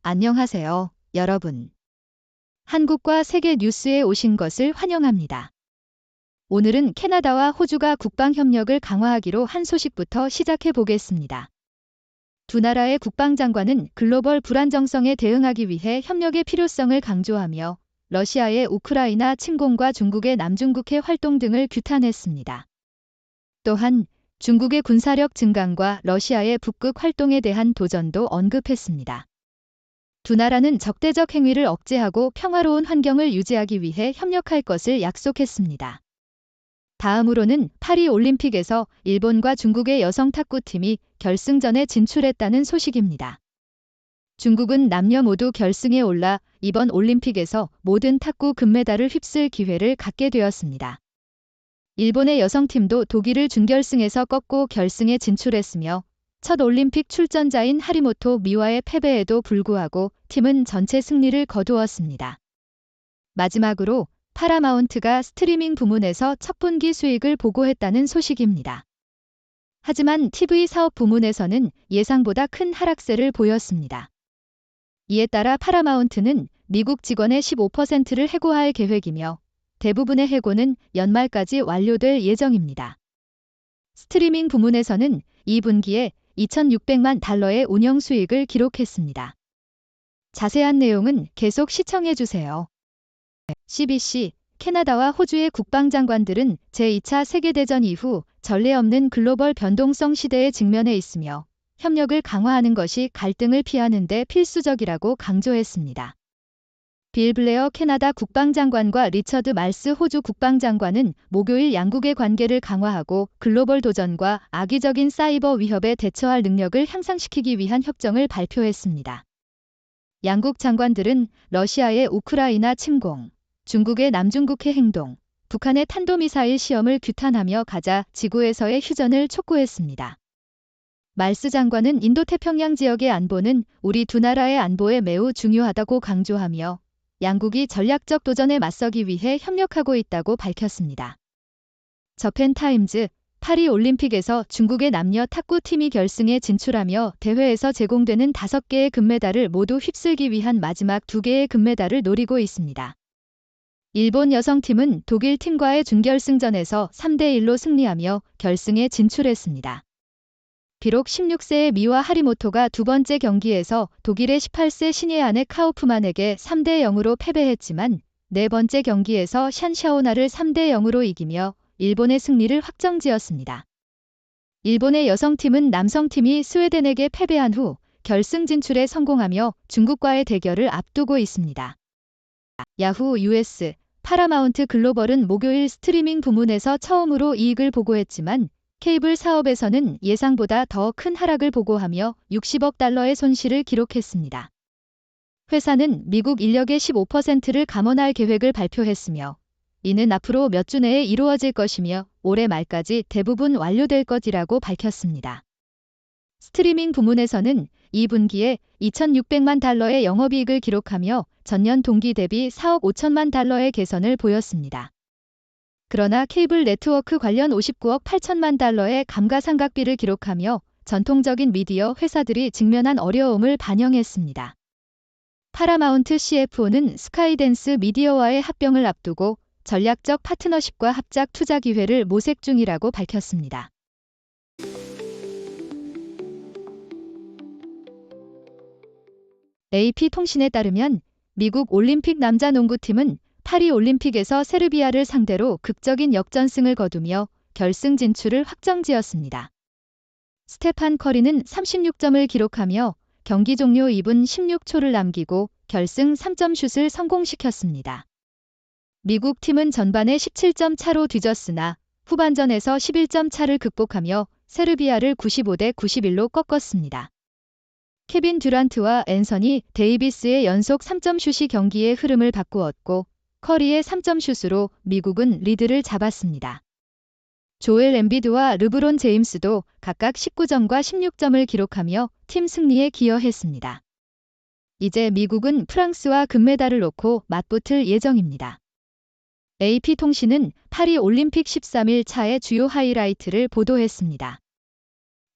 안녕하세요, 여러분. 한국과 세계 뉴스에 오신 것을 환영합니다. 오늘은 캐나다와 호주가 국방협력을 강화하기로 한 소식부터 시작해 보겠습니다. 두 나라의 국방장관은 글로벌 불안정성에 대응하기 위해 협력의 필요성을 강조하며 러시아의 우크라이나 침공과 중국의 남중국해 활동 등을 규탄했습니다. 또한 중국의 군사력 증강과 러시아의 북극 활동에 대한 도전도 언급했습니다. 두 나라는 적대적 행위를 억제하고 평화로운 환경을 유지하기 위해 협력할 것을 약속했습니다. 다음으로는 파리 올림픽에서 일본과 중국의 여성 탁구팀이 결승전에 진출했다는 소식입니다. 중국은 남녀 모두 결승에 올라 이번 올림픽에서 모든 탁구 금메달을 휩쓸 기회를 갖게 되었습니다. 일본의 여성팀도 독일을 준결승에서 꺾고 결승에 진출했으며 첫 올림픽 출전자인 하리모토 미와의 패배에도 불구하고 팀은 전체 승리를 거두었습니다. 마지막으로 파라마운트가 스트리밍 부문에서 첫 분기 수익을 보고했다는 소식입니다. 하지만 TV 사업 부문에서는 예상보다 큰 하락세를 보였습니다. 이에 따라 파라마운트는 미국 직원의 15%를 해고할 계획이며 대부분의 해고는 연말까지 완료될 예정입니다. 스트리밍 부문에서는 2분기에 2,600만 달러의 운영 수익을 기록했습니다. 자세한 내용은 계속 시청해주세요. CBC, 캐나다와 호주의 국방장관들은 제2차 세계대전 이후 전례 없는 글로벌 변동성 시대에 직면해 있으며 협력을 강화하는 것이 갈등을 피하는 데 필수적이라고 강조했습니다. 빌 블레어 캐나다 국방장관과 리처드 말스 호주 국방장관은 목요일 양국의 관계를 강화하고 글로벌 도전과 악의적인 사이버 위협에 대처할 능력을 향상시키기 위한 협정을 발표했습니다. 양국 장관들은 러시아의 우크라이나 침공, 중국의 남중국해 행동, 북한의 탄도미사일 시험을 규탄하며 가자 지구에서의 휴전을 촉구했습니다. 말스 장관은 인도태평양 지역의 안보는 우리 두 나라의 안보에 매우 중요하다고 강조하며 양국이 전략적 도전에 맞서기 위해 협력하고 있다고 밝혔습니다. 저펜타임즈, 파리 올림픽에서 중국의 남녀 탁구팀이 결승에 진출하며 대회에서 제공되는 5개의 금메달을 모두 휩쓸기 위한 마지막 2개의 금메달을 노리고 있습니다. 일본 여성팀은 독일 팀과의 준결승전에서 3대1로 승리하며 결승에 진출했습니다. 비록 16세의 미와 하리모토가 두 번째 경기에서 독일의 18세 신예 아네 카우프만에게 3대0으로 패배했지만 네 번째 경기에서 샨샤오나를 3대0으로 이기며 일본의 승리를 확정지었습니다. 일본의 여성팀은 남성팀이 스웨덴에게 패배한 후 결승 진출에 성공하며 중국과의 대결을 앞두고 있습니다. 야후 US, 파라마운트 글로벌은 목요일 스트리밍 부문에서 처음으로 이익을 보고했지만 케이블 사업에서는 예상보다 더 큰 하락을 보고하며 60억 달러의 손실을 기록했습니다. 회사는 미국 인력의 15%를 감원할 계획을 발표했으며 이는 앞으로 몇 주 내에 이루어질 것이며 올해 말까지 대부분 완료될 것이라고 밝혔습니다. 스트리밍 부문에서는 2분기에 2,600만 달러의 영업이익을 기록하며 전년 동기 대비 4억 5천만 달러의 개선을 보였습니다. 그러나 케이블 네트워크 관련 59억 8천만 달러의 감가상각비를 기록하며 전통적인 미디어 회사들이 직면한 어려움을 반영했습니다. 파라마운트 CFO는 스카이댄스 미디어와의 합병을 앞두고 전략적 파트너십과 합작 투자 기회를 모색 중이라고 밝혔습니다. AP통신에 따르면 미국 올림픽 남자 농구팀은 파리 올림픽에서 세르비아를 상대로 극적인 역전승을 거두며 결승 진출을 확정지었습니다. 스테판 커리는 36점을 기록하며 경기 종료 2분 16초를 남기고 결승 3점 슛을 성공시켰습니다. 미국 팀은 전반에 17점 차로 뒤졌으나 후반전에서 11점 차를 극복하며 세르비아를 95대 91로 꺾었습니다. 케빈 듀란트와 앤서니 데이비스의 연속 3점 슛이 경기의 흐름을 바꾸었고 커리의 3점 슛으로 미국은 리드를 잡았습니다. 조엘 엠비드와 르브론 제임스도 각각 19점과 16점을 기록하며 팀 승리에 기여했습니다. 이제 미국은 프랑스와 금메달을 놓고 맞붙을 예정입니다. AP통신은 파리 올림픽 13일 차의 주요 하이라이트를 보도했습니다.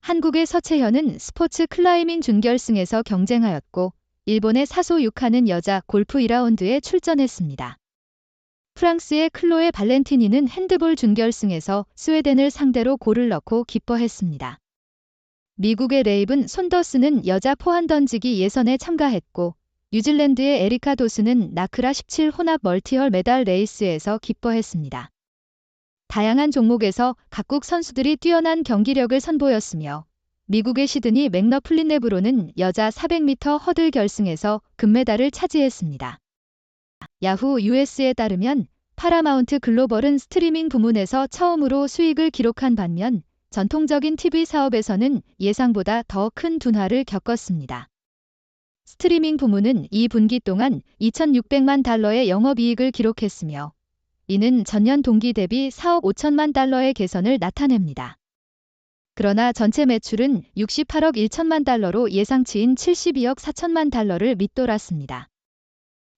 한국의 서채현은 스포츠 클라이밍 준결승에서 경쟁하였고 일본의 사소 유카는 여자 골프 2라운드에 출전했습니다. 프랑스의 클로에 발렌티니는 핸드볼 준결승에서 스웨덴을 상대로 골을 넣고 기뻐했습니다. 미국의 레이븐 손더스는 여자 포환 던지기 예선에 참가했고 뉴질랜드의 에리카 도스는 나크라 17 혼합 멀티헐 메달 레이스에서 기뻐했습니다. 다양한 종목에서 각국 선수들이 뛰어난 경기력을 선보였으며 미국의 시드니 맥너플린 레브론은 여자 400m 허들 결승에서 금메달을 차지했습니다. 야후 US에 따르면 파라마운트 글로벌은 스트리밍 부문에서 처음으로 수익을 기록한 반면 전통적인 TV 사업에서는 예상보다 더 큰 둔화를 겪었습니다. 스트리밍 부문은 2분기 동안 2,600만 달러의 영업이익을 기록했으며 이는 전년 동기 대비 4억 5천만 달러의 개선을 나타냅니다. 그러나 전체 매출은 68억 1천만 달러로 예상치인 72억 4천만 달러를 밑돌았습니다.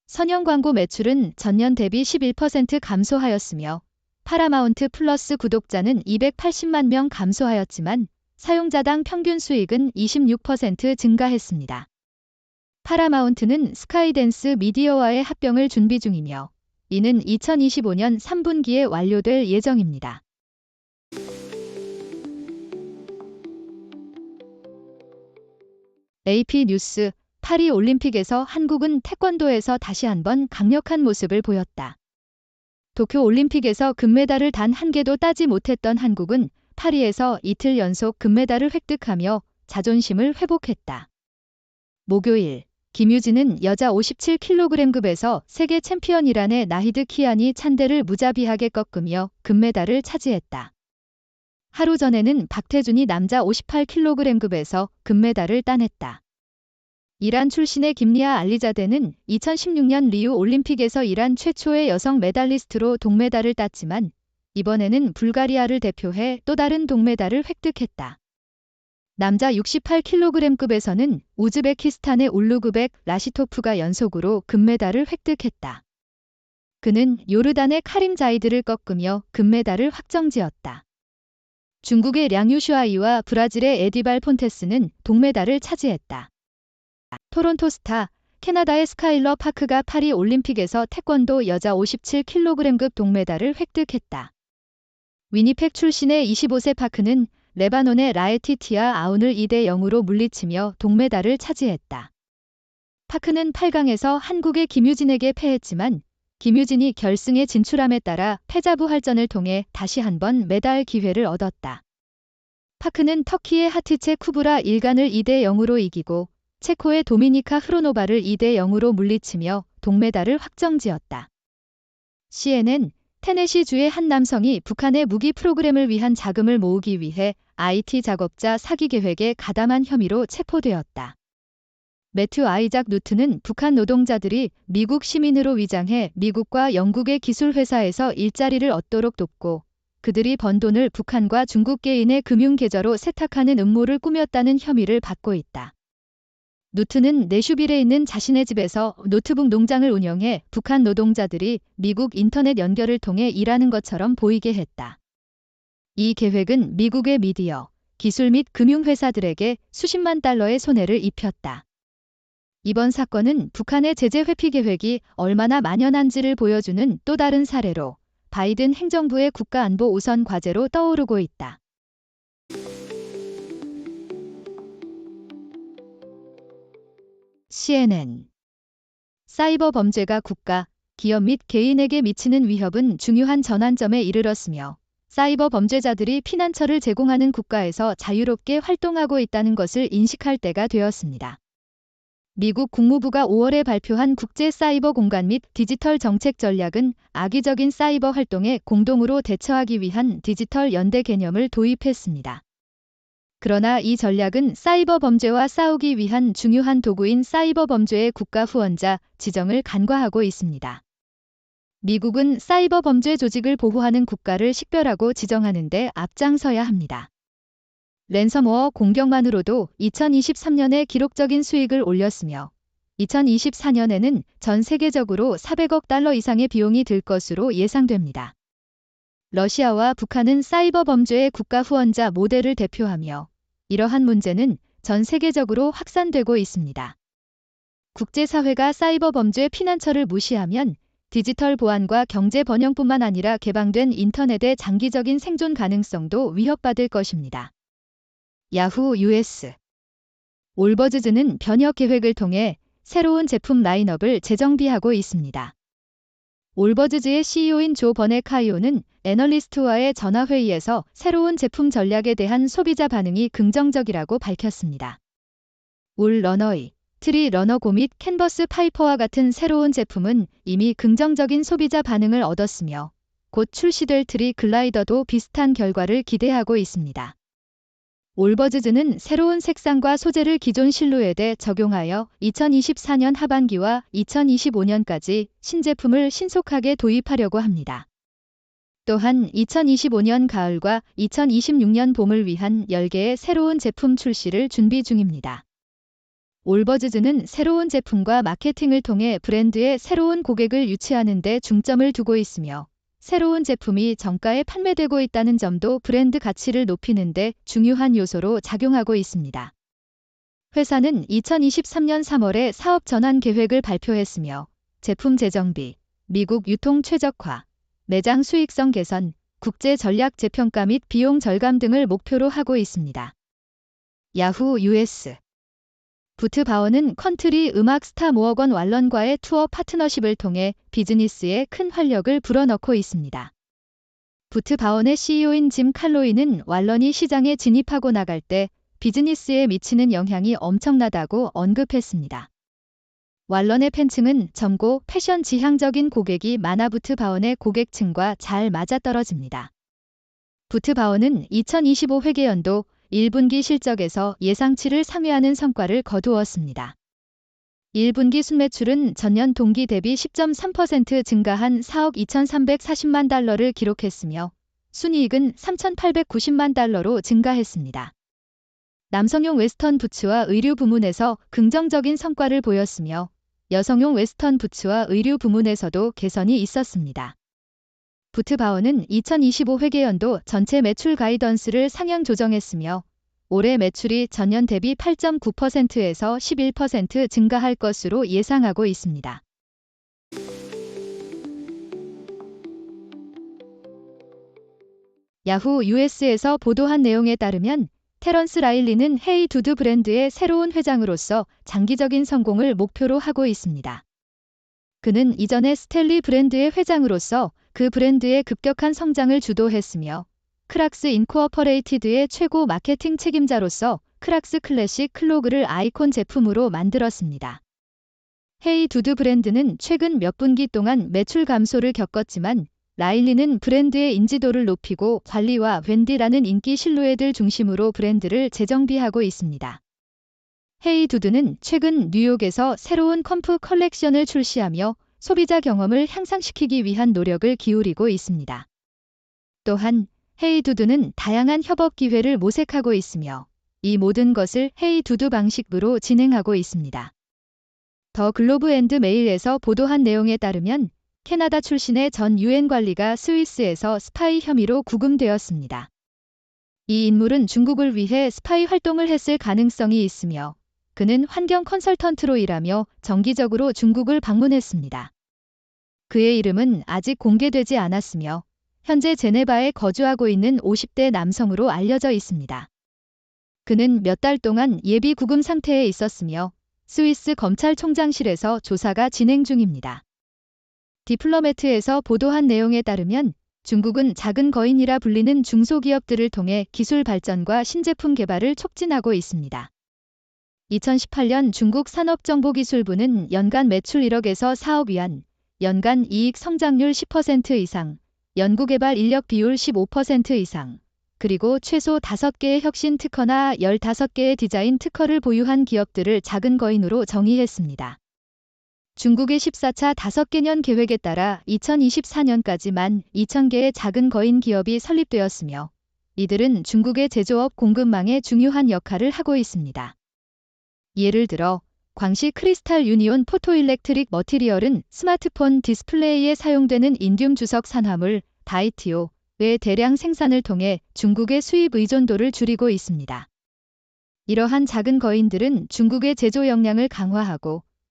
선형 광고 매출은 전년 대비 11% 감소하였으며 파라마운트 플러스 구독자는 280만 명 감소하였지만 사용자당 평균 수익은 26% 증가했습니다. 파라마운트는 스카이댄스 미디어와의 합병을 준비 중이며 이는 2025년 3분기에 완료될 예정입니다. AP뉴스 파리 올림픽에서 한국은 태권도에서 다시 한번 강력한 모습을 보였다. 도쿄 올림픽에서 금메달을 단 한 개도 따지 못했던 한국은 파리에서 이틀 연속 금메달을 획득하며 자존심을 회복했다. 목요일, 김유진은 여자 57kg급에서 세계 챔피언 이란의 나히드 키아니 찬데를 무자비하게 꺾으며 금메달을 차지했다. 하루 전에는 박태준이 남자 58kg급에서 금메달을 따냈다. 이란 출신의 김리아 알리자데는 2016년 리우 올림픽에서 이란 최초의 여성 메달리스트로 동메달을 땄지만 이번에는 불가리아를 대표해 또 다른 동메달을 획득했다. 남자 68kg급에서는 우즈베키스탄의 울루그백 라시토프가 연속으로 금메달을 획득했다. 그는 요르단의 카림 자이드를 꺾으며 금메달을 확정지었다. 중국의 량유슈아이와 브라질의 에디발 폰테스는 동메달을 차지했다. 토론토 스타, 캐나다의 스카일러 파크가 파리 올림픽에서 태권도 여자 57kg급 동메달을 획득했다. 위니펙 출신의 25세 파크는 레바논의 라에티티아 아운을 2대0으로 물리치며 동메달을 차지했다. 파크는 8강에서 한국의 김유진에게 패했지만 김유진이 결승에 진출함에 따라 패자부활전을 통해 다시 한번 메달 기회를 얻었다. 파크는 터키의 하티체 쿠브라 일간을 2대0으로 이기고 체코의 도미니카 흐로노바를 2대0으로 물리치며 동메달을 확정지었다. CNN, 테네시주의 한 남성이 북한의 무기 프로그램을 위한 자금을 모으기 위해 IT 작업자 사기 계획에 가담한 혐의로 체포되었다. 매튜 아이작 누트는 북한 노동자들이 미국 시민으로 위장해 미국과 영국의 기술회사에서 일자리를 얻도록 돕고 그들이 번 돈을 북한과 중국 개인의 금융계좌로 세탁하는 음모를 꾸몄다는 혐의를 받고 있다. 누트는 내슈빌에 있는 자신의 집에서 노트북 농장을 운영해 북한 노동자들이 미국 인터넷 연결을 통해 일하는 것처럼 보이게 했다. 이 계획은 미국의 미디어, 기술 및 금융회사들에게 수십만 달러의 손해를 입혔다. 이번 사건은 북한의 제재 회피 계획이 얼마나 만연한지를 보여주는 또 다른 사례로 바이든 행정부의 국가안보 우선 과제로 떠오르고 있다. CNN 사이버 범죄가 국가, 기업 및 개인에게 미치는 위협은 중요한 전환점에 이르렀으며 사이버 범죄자들이 피난처를 제공하는 국가에서 자유롭게 활동하고 있다는 것을 인식할 때가 되었습니다. 미국 국무부가 5월에 발표한 국제 사이버 공간 및 디지털 정책 전략은 악의적인 사이버 활동에 공동으로 대처하기 위한 디지털 연대 개념을 도입했습니다. 그러나 이 전략은 사이버 범죄와 싸우기 위한 중요한 도구인 사이버 범죄의 국가 후원자 지정을 간과하고 있습니다. 미국은 사이버 범죄 조직을 보호하는 국가를 식별하고 지정하는 데 앞장서야 합니다. 랜섬워어 공격만으로도 2023년에 기록적인 수익을 올렸으며 2024년에는 전 세계적으로 400억 달러 이상의 비용이 들 것으로 예상됩니다. 러시아와 북한은 사이버 범죄의 국가 후원자 모델을 대표하며 이러한 문제는 전 세계적으로 확산되고 있습니다. 국제사회가 사이버 범죄 피난처를 무시하면 디지털 보안과 경제 번영뿐만 아니라 개방된 인터넷의 장기적인 생존 가능성도 위협받을 것입니다. 야후 US 올버즈즈는 변혁 계획을 통해 새로운 제품 라인업을 재정비하고 있습니다. 올버즈즈의 CEO인 조 버네카이오는 애널리스트와의 전화회의에서 새로운 제품 전략에 대한 소비자 반응이 긍정적이라고 밝혔습니다. 울 러너의 트리 러너고 및 캔버스 파이퍼와 같은 새로운 제품은 이미 긍정적인 소비자 반응을 얻었으며 곧 출시될 트리 글라이더도 비슷한 결과를 기대하고 있습니다. 올버즈즈는 새로운 색상과 소재를 기존 실루엣에 적용하여 2024년 하반기와 2025년까지 신제품을 신속하게 도입하려고 합니다. 또한 2025년 가을과 2026년 봄을 위한 10개의 새로운 제품 출시를 준비 중입니다. 올버즈즈는 새로운 제품과 마케팅을 통해 브랜드의 새로운 고객을 유치하는 데 중점을 두고 있으며 새로운 제품이 정가에 판매되고 있다는 점도 브랜드 가치를 높이는 데 중요한 요소로 작용하고 있습니다. 회사는 2023년 3월에 사업 전환 계획을 발표했으며 제품 재정비, 미국 유통 최적화, 매장 수익성 개선, 국제 전략 재평가 및 비용 절감 등을 목표로 하고 있습니다. 야후 US 부트바워는 컨트리 음악 스타 모어건 왈런과의 투어 파트너십을 통해 비즈니스에 큰 활력을 불어넣고 있습니다. 부트바원의 CEO인 짐 칼로이는 왈런이 시장에 진입하고 나갈 때 비즈니스에 미치는 영향이 엄청나다고 언급했습니다. 왈런의 팬층은 젊고 패션 지향적인 고객이 많아 부트바원의 고객층과 잘 맞아떨어집니다. 부트바원은 2025 회계연도 1분기 실적에서 예상치를 상회하는 성과를 거두었습니다. 1분기 순매출은 전년 동기 대비 10.3% 증가한 4억 2,340만 달러를 기록했으며 순이익은 3,890만 달러로 증가했습니다. 남성용 웨스턴 부츠와 의류 부문에서 긍정적인 성과를 보였으며 여성용 웨스턴 부츠와 의류 부문에서도 개선이 있었습니다. 부트바워는 2025 회계연도 전체 매출 가이던스를 상향 조정했으며 올해 매출이 전년 대비 8.9%에서 11% 증가할 것으로 예상하고 있습니다. 야후 US에서 보도한 내용에 따르면 테런스 라일리는 헤이 두드 브랜드의 새로운 회장으로서 장기적인 성공을 목표로 하고 있습니다. 그는 이전에 스텔리 브랜드의 회장으로서 그 브랜드의 급격한 성장을 주도했으며 크락스 인코어퍼레이티드의 최고 마케팅 책임자로서 크락스 클래식 클로그를 아이콘 제품으로 만들었습니다. 헤이 두드 브랜드는 최근 몇 분기 동안 매출 감소를 겪었지만 라일리는 브랜드의 인지도를 높이고 관리와 웬디라는 인기 실루엣을 중심으로 브랜드를 재정비하고 있습니다. 헤이 두드는 최근 뉴욕에서 새로운 컴프 컬렉션을 출시하며 소비자 경험을 향상시키기 위한 노력을 기울이고 있습니다. 또한 헤이 두드는 다양한 협업 기회를 모색하고 있으며 이 모든 것을 헤이 두드 방식으로 진행하고 있습니다. 더 글로브 앤드 메일에서 보도한 내용에 따르면 캐나다 출신의 전 유엔 관리가 스위스에서 스파이 혐의로 구금되었습니다. 이 인물은 중국을 위해 스파이 활동을 했을 가능성이 있으며 그는 환경 컨설턴트로 일하며 정기적으로 중국을 방문했습니다. 그의 이름은 아직 공개되지 않았으며 현재 제네바에 거주하고 있는 50대 남성으로 알려져 있습니다. 그는 몇 달 동안 예비 구금 상태에 있었으며 스위스 검찰총장실에서 조사가 진행 중입니다. 디플로매트에서 보도한 내용에 따르면 중국은 작은 거인이라 불리는 중소기업들을 통해 기술 발전과 신제품 개발을 촉진하고 있습니다. 2018년 중국 산업정보기술부는 연간 매출 1억에서 4억 위안, 연간 이익 성장률 10% 이상, 연구개발 인력 비율 15% 이상, 그리고 최소 5개의 혁신 특허나 15개의 디자인 특허를 보유한 기업들을 작은 거인으로 정의했습니다. 중국의 14차 5개년 계획에 따라 2024년까지만 2,000개의 작은 거인 기업이 설립되었으며 이들은 중국의 제조업 공급망에 중요한 역할을 하고 있습니다. 예를 들어 광시 크리스탈 유니온 포토일렉트릭 머티리얼은 스마트폰 디스플레이에 사용되는 인듐 주석 산화물 다이티오의 대량 생산을 통해 중국의 수입 의존도를 줄이고 있습니다. 이러한 작은 거인들은 중국의 제조 역량을 강화하고